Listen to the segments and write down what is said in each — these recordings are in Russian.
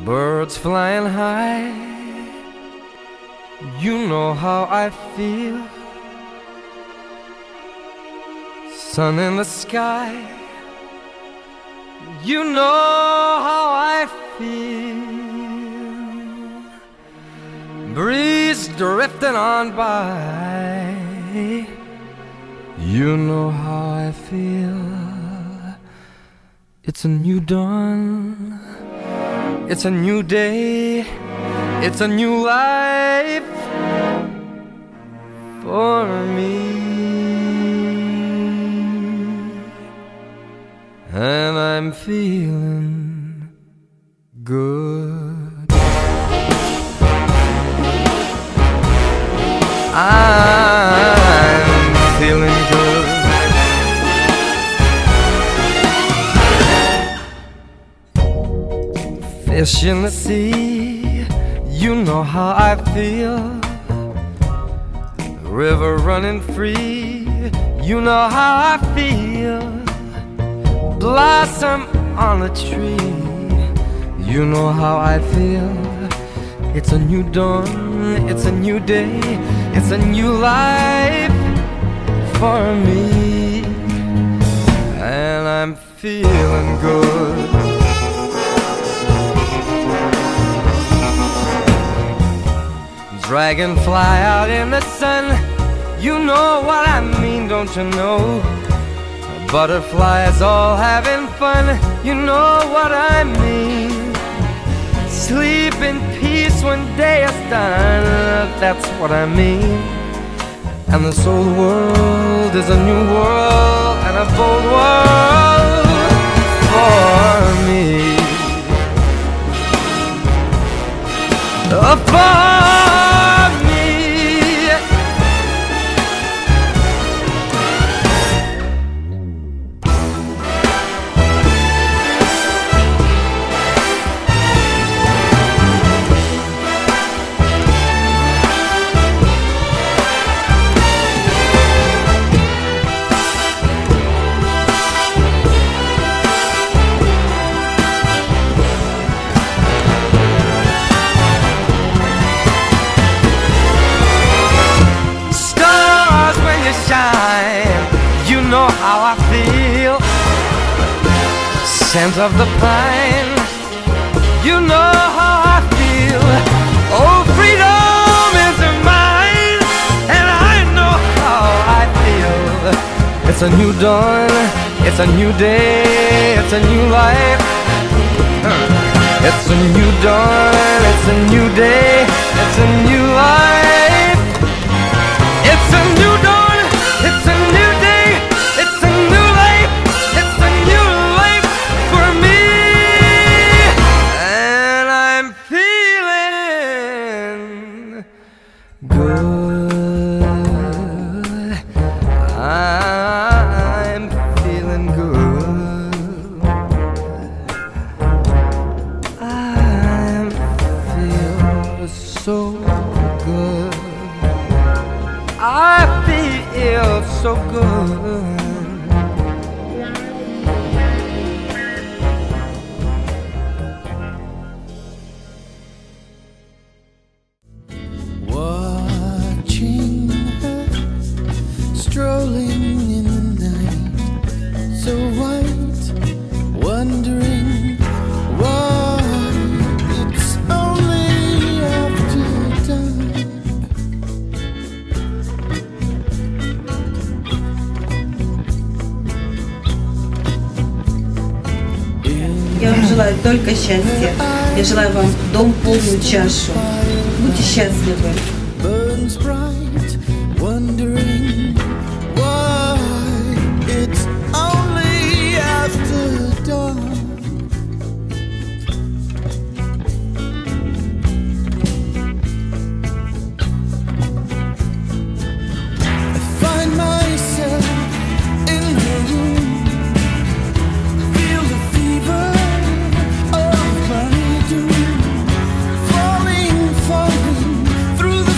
birds flying high. You know how I feel. Sun in the sky. You know how I feel. Breeze drifting on by. You know how I feel. It's a new dawn. It's a new day. It's a new life for me. And I'm feeling good. I'm feeling good. Fish in the sea, you know how I feel. River running free, you know how I feel. Blossom on a tree, you know how I feel. It's a new dawn, it's a new day, it's a new life for me. And I'm feeling good. Dragonfly out in the sun, you know what I mean, don't you know? Butterflies all having fun, you know what I mean. Sleep in peace when day is done, that's what I mean. And this old world is a new world and a bold world for me. For how I feel. Scent of the pine, you know how I feel. Oh, freedom is mine, and I know how I feel. It's a new dawn, it's a new day, it's a new life. It's a new dawn, it's a new day, it's a new life. It's a new dawn, it's a new day, it's a new life, it's a new life for me. And I'm feeling good. I'm feeling good. I feel so good. I feel so good. Watching her strolling in the night, so white, wondering why it's only after dark. Я вам желаю только счастья. Я желаю вам дом полную чашу. Будьте счастливы. Burns bright, wondering why it's only after dawn. I find myself in her room, feel the fever of my doom, falling through the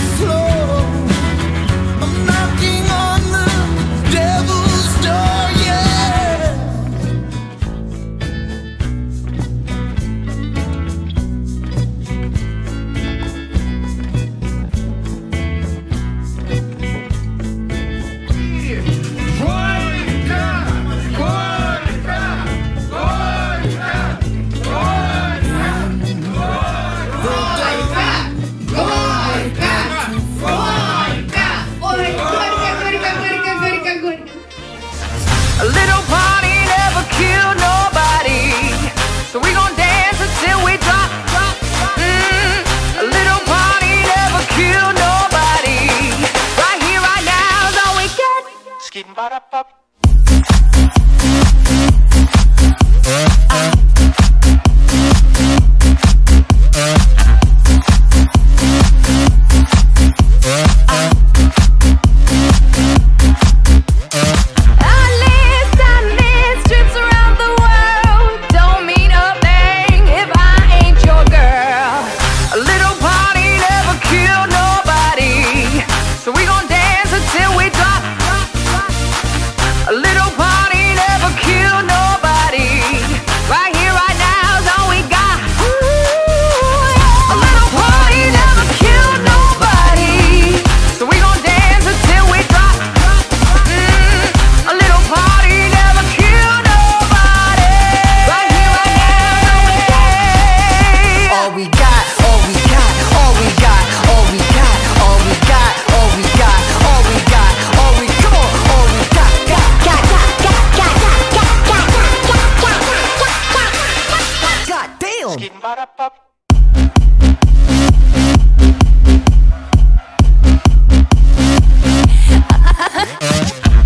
Damn.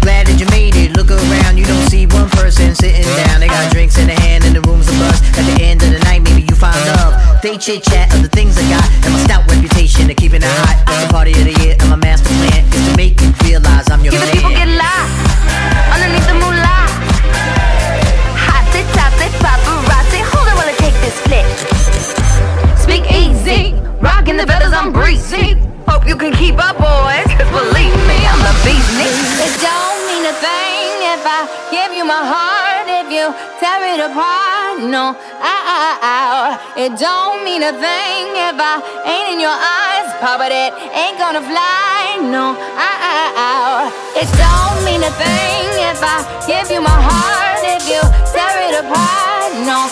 Glad that you made it. Look around, you don't see one person sitting down. They got drinks in their hand and the room's a buzz. At the end of the night, maybe you find love. They chit chat of the things I got and my stout reputation of keeping it hot. It's the party of the year and my master plan is to make you realize I'm your man. People get lost underneath the moolah. Hot it, top it, paparazzi. Hold on while I take this flick. Speak easy, rocking the feathers, I'm breezy. Hope you can keep up, boys, cause believe me, I'm the beast. It don't mean a thing if I give you my heart, if you tear it apart. No, it don't mean a thing if I ain't in your eyes, but it ain't gonna fly. No, it don't mean a thing if I give you my heart, if you tear it apart. No,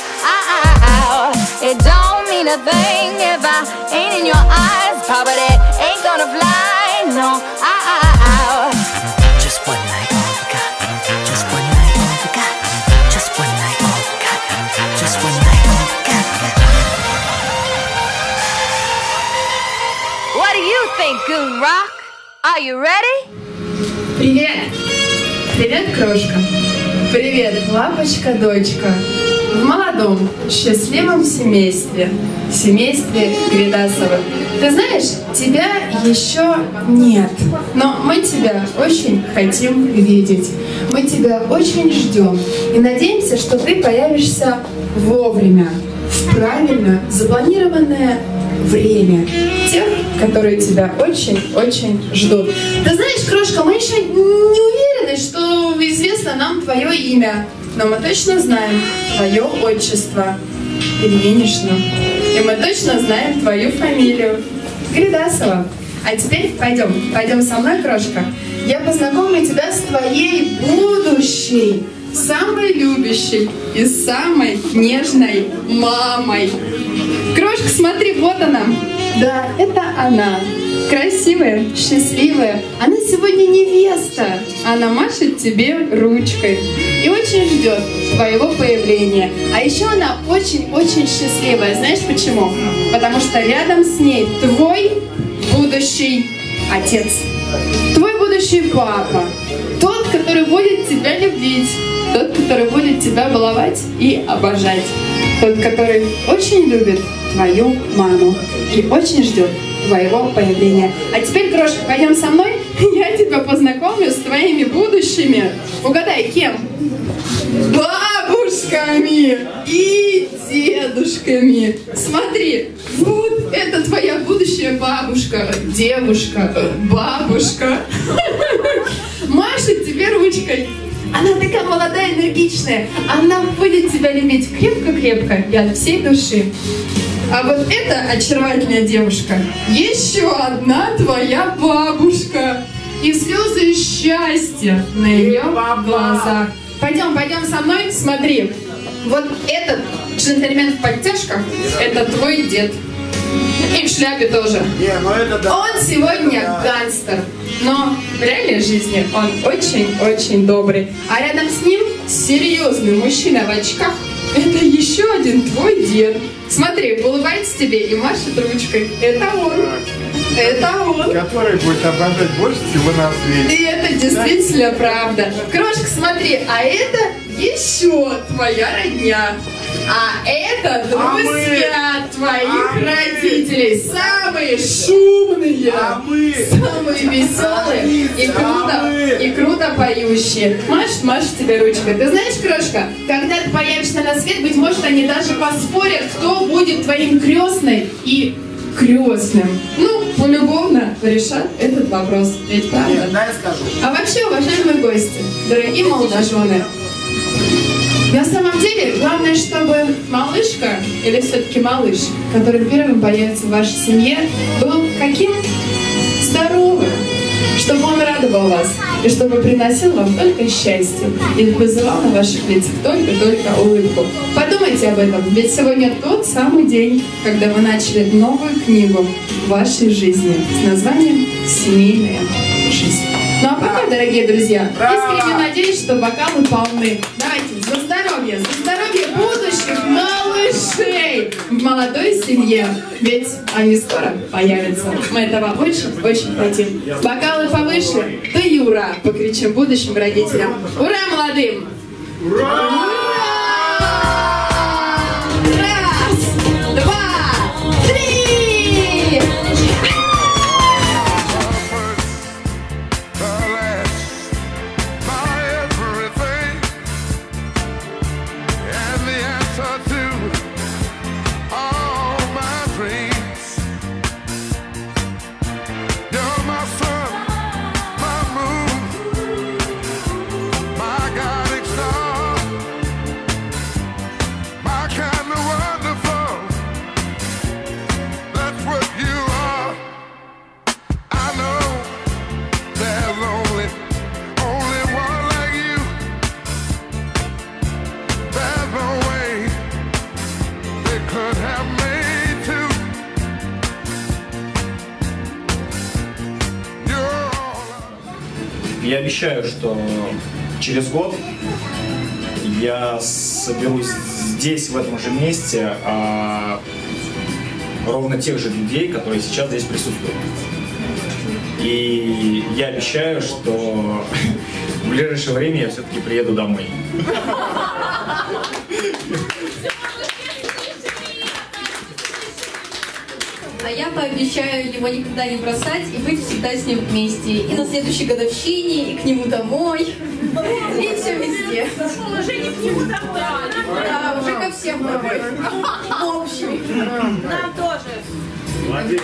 it don't mean a thing if I ain't in your eyes, but it ain't gonna fly. No, Just one night, all we got. Just one night, all we got. Just one night, all we got. Just one night, all we got. what do you think, Goon Rock? Are you ready? Привет! Привет, крошка! Привет, лапочка-дочка! В молодом, счастливом семействе, семействе Гридасовых. Ты знаешь, тебя еще нет, но мы тебя очень хотим видеть. Мы тебя очень ждем и надеемся, что ты появишься вовремя, в правильно запланированное время. Тех, которые тебя очень-очень ждут. Ты знаешь, крошка, мы еще не уверены, что известно нам твое имя, но мы точно знаем твое отчество, Ильинична. И мы точно знаем твою фамилию, Гридасова. А теперь пойдем со мной, крошка. Я познакомлю тебя с твоей будущей, самой любящей и самой нежной мамой. Крошка, смотри, вот она. Да, это она. Красивая, счастливая. Она сегодня невеста. Она машет тебе ручкой и очень ждет твоего появления. А еще она очень-очень счастливая. Знаешь почему? Потому что рядом с ней твой будущий отец. Твой будущий папа. Тот, который будет тебя любить. Тот, который будет тебя баловать и обожать. Тот, который очень любит твою маму и очень ждет твоего появления. А теперь, крошка, пойдем со мной, я тебя познакомлю с твоими будущими. Угадай, кем? Бабушками и дедушками. Смотри, вот это твоя будущая бабушка, девушка, бабушка. Машет тебе ручкой. Она такая молодая, энергичная. Она будет тебя любить крепко-крепко и от всей души. А вот эта очаровательная девушка, еще одна твоя бабушка. И слезы счастья на ее глазах. Пойдем со мной, смотри. Вот этот джентльмен в подтяжках, это твой дед. И в шляпе тоже. Он сегодня гангстер, но в реальной жизни он очень-очень добрый. А рядом с ним серьезный мужчина в очках. Это еще один твой дед. Смотри, улыбается тебе и машет ручкой. Это он. Это он. Который будет обожать больше всего на свете. И это действительно правда. Крошка, смотри, а это еще твоя родня. А это друзья твоих родителей. Самые шумные, самые веселые и круто поющие. Машет тебе ручкой. Ты знаешь, крошка, когда ты появишься на свет, быть может, они даже поспорят, кто будет твоим крестной и крестным. Ну, полюбовно решат этот вопрос. Ведь правда? Нет, да, я скажу. А вообще, уважаемые гости, дорогие молодожены, на самом деле, главное, чтобы малышка, или все-таки малыш, который первым появится в вашей семье, был каким? Здоровым. Чтобы он радовал вас, и чтобы приносил вам только счастье, и вызывал на ваших лицах только улыбку. Подумайте об этом, ведь сегодня тот самый день, когда вы начали новую книгу в вашей жизни с названием «Семейная жизнь». Ну а пока, дорогие друзья, искренне надеюсь, что бокалы полны. Давайте за здоровье будущих малышей! молодой семье, ведь они скоро появятся. Мы этого очень-очень хотим. Бокалы повыше, да и ура! Покричим будущим родителям. Ура молодым! Ура! Раз, два, три! Я обещаю, что через год я соберусь здесь, в этом же месте, ровно тех же людей, которые сейчас здесь присутствуют. И я обещаю, что в ближайшее время я все-таки приеду домой. А я пообещаю его никогда не бросать и быть всегда с ним вместе. И на следующей годовщине, и к нему домой, и все везде. Уже не к нему домой. Да, уже ко всем домой. В общем. Нам тоже.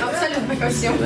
Абсолютно ко всем.